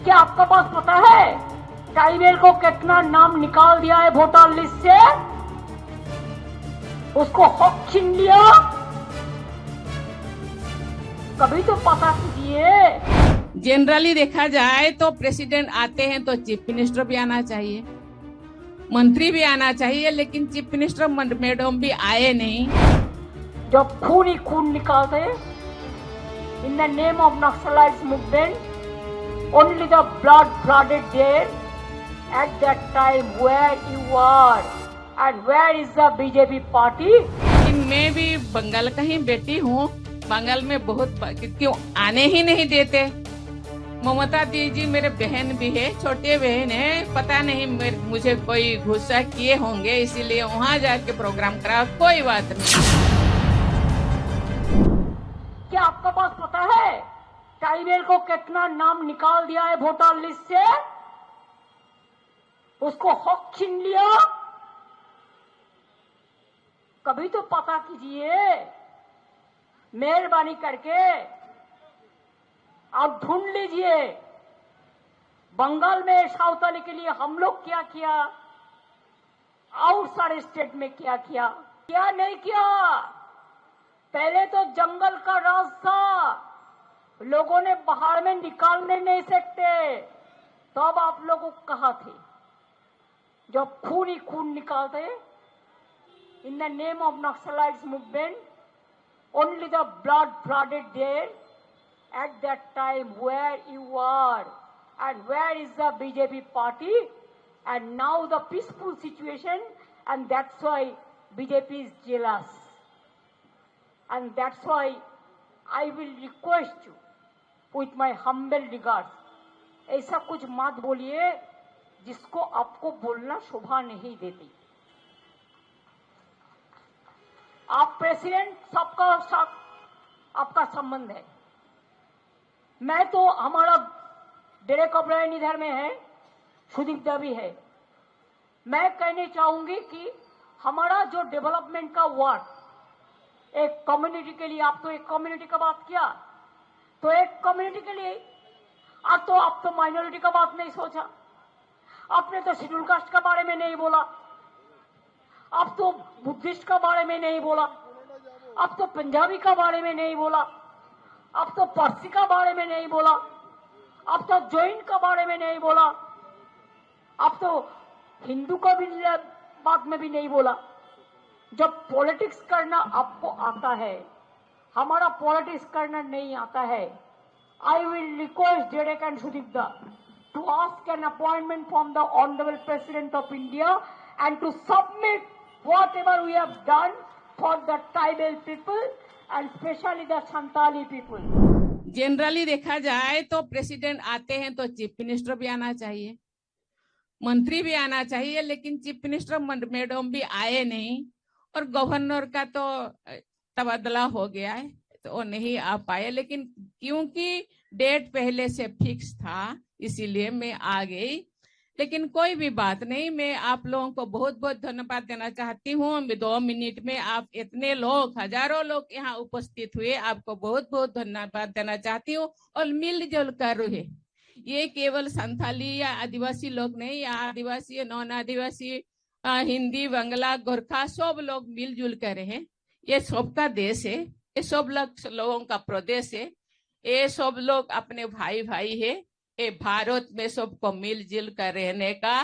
क्या आपके पास पता है ट्राइबल को कितना नाम निकाल दिया है वोटर लिस्ट से? उसको हक छीन लिया। कभी तो पता कीजिए। जनरली देखा जाए तो प्रेसिडेंट आते हैं तो चीफ मिनिस्टर भी आना चाहिए, मंत्री भी आना चाहिए, लेकिन चीफ मिनिस्टर मैडम भी आए नहीं। जब खून ही खून निकालते in the name of Naxalites movement, only the blood-blooded there at that time where you are and where is the BJP party? मैं भी बंगाल का ही बेटी हूँ। बंगाल में बहुत क्यों आने ही नहीं देते। ममता दीदी मेरे बहन भी है, छोटे बहन है, पता नहीं मुझे कोई गुस्सा किए होंगे, इसीलिए वहाँ जाके प्रोग्राम करा। कोई बात नहीं। क्या आपके पास पता है ट्राइबल को कितना नाम निकाल दिया है वोटर लिस्ट से? उसको हक छीन लिया। कभी तो पता कीजिए, मेहरबानी करके आप ढूंढ लीजिए बंगाल में साउथाली के लिए हम लोग क्या किया, आउटसाइड स्टेट में क्या किया, क्या नहीं किया। पहले तो जंगल का राज था, लोगों ने बाहर में निकालने नहीं सकते, तब आप लोगों को कहा थे। जब खून ही खून निकालते in the name of Naxalites movement, only the blood-blooded there at that time where you are and where is the BJP party, and now the peaceful situation, and that's why BJP is jealous, and that's why I will request you with my humble regards, ऐसा कुछ मत बोलिए जिसको आपको बोलना शोभा नहीं देती। आप प्रेसिडेंट, सबका साथ आपका संबंध है। मैं तो हमारा डेरेक ओब्रायन इधर में है, सुदीप दा भी है। मैं कहने चाहूंगी कि हमारा जो डेवलपमेंट का वार्ड, एक कम्युनिटी के लिए, आप तो एक कम्युनिटी का बात किया, तो एक कम्युनिटी के लिए आप तो माइनॉरिटी का बात नहीं सोचा। आपने तो शेड्यूल कास्ट का बारे में नहीं बोला, आप तो बुद्धिस्ट का बारे में नहीं बोला, आप तो पंजाबी का बारे में नहीं बोला, आप तो पारसी का बारे में नहीं बोला, आप तो जैन का बारे में नहीं बोला, आप तो हिंदू का भी बात में भी नहीं बोला। जब पॉलिटिक्स करना आपको आता है, हमारा पॉलिटिक्स करना नहीं आता है, I will request Derek and Sudeep to ask an appointment from the Honorable President of India and to submit whatever we have done for the tribal people and especially the Santali people. Generally देखा जाए तो president आते हैं तो chief minister भी आना चाहिए, मंत्री भी आना चाहिए, लेकिन चीफ मिनिस्टर मैडम भी आए नहीं। और गवर्नर का तो तबादला हो गया है तो वो नहीं आ पाए, लेकिन क्योंकि डेट पहले से फिक्स था इसीलिए मैं आ गई। लेकिन कोई भी बात नहीं, मैं आप लोगों को बहुत बहुत धन्यवाद देना चाहती हूँ। 2 मिनट में आप इतने लोग, हजारों लोग यहाँ उपस्थित हुए, आपको बहुत बहुत धन्यवाद देना चाहती हूँ। और मिलजुल कर रहे, ये केवल संथाली या आदिवासी लोग नहीं, या आदिवासी, नॉन आदिवासी, हिंदी, बांग्ला, गोरखा, सब लोग मिलजुल कर रहे हैं। ये सबका देश है, ये सब लोगों का प्रदेश है, ये सब लोग अपने भाई भाई है। ये भारत में सबको मिलजुल कर रहने का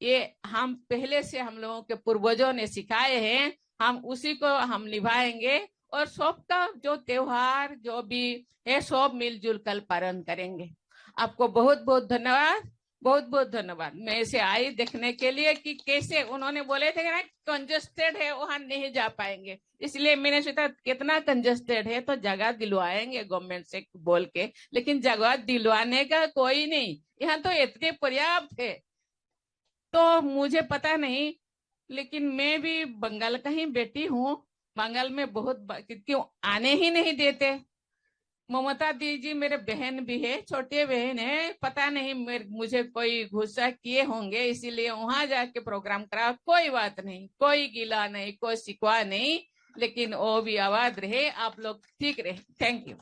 ये हम पहले से हम लोगों के पूर्वजों ने सिखाए हैं, हम उसी को हम निभाएंगे। और सबका जो त्योहार जो भी है सब मिलजुल कर पालन करेंगे। आपको बहुत बहुत धन्यवाद, बहुत बहुत धन्यवाद। मैं इसे आई देखने के लिए कि कैसे उन्होंने बोले थे ना कंजस्टेड है, वहां नहीं जा पाएंगे, इसलिए मैंने सोचा कितना कंजस्टेड है तो जगह दिलवाएंगे गवर्नमेंट से बोल के, लेकिन जगह दिलवाने का कोई नहीं, यहाँ तो इतने पर्याप्त है। तो मुझे पता नहीं, लेकिन मैं भी बंगाल का ही बेटी हूँ। बंगाल में बहुत क्यों आने ही नहीं देते। ममता दीदी मेरे बहन भी है, छोटे बहन है, पता नहीं मुझे कोई गुस्सा किए होंगे, इसीलिए वहां जाके प्रोग्राम करा। कोई बात नहीं, कोई गिला नहीं, कोई शिकवा नहीं, लेकिन वो भी आवाज रहे, आप लोग ठीक रहे। Thank you.